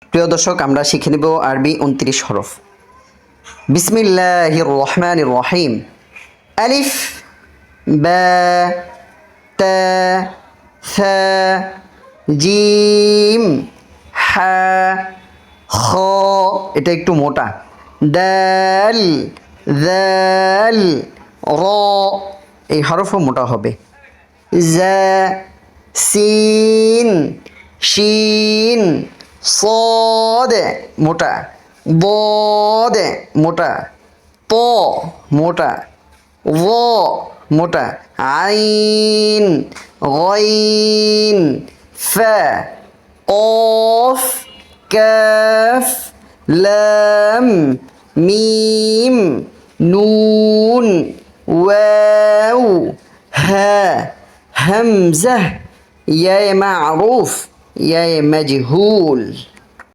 প্রিয় দর্শক, আমরা শিখে নেব আরবি 29 হরফ। বিসমিল্লাহির রহমানির রহিম। আলিফ, বা, তা, সা, জিম, হা, খ, এটা একটু মোটা, দাল, জাল, র, এই হরফও মোটা হবে, জা, সিন, শিন, صاد মোটা, ضاد মোটা, ত মোটা, ظ মোটা, আইন, গইন, ফা, قاف, কাফ, লাম, মিম, নুন, ওয়াও, হা, হামজা, ইয়া মারুফ, ইয়া মজহুল।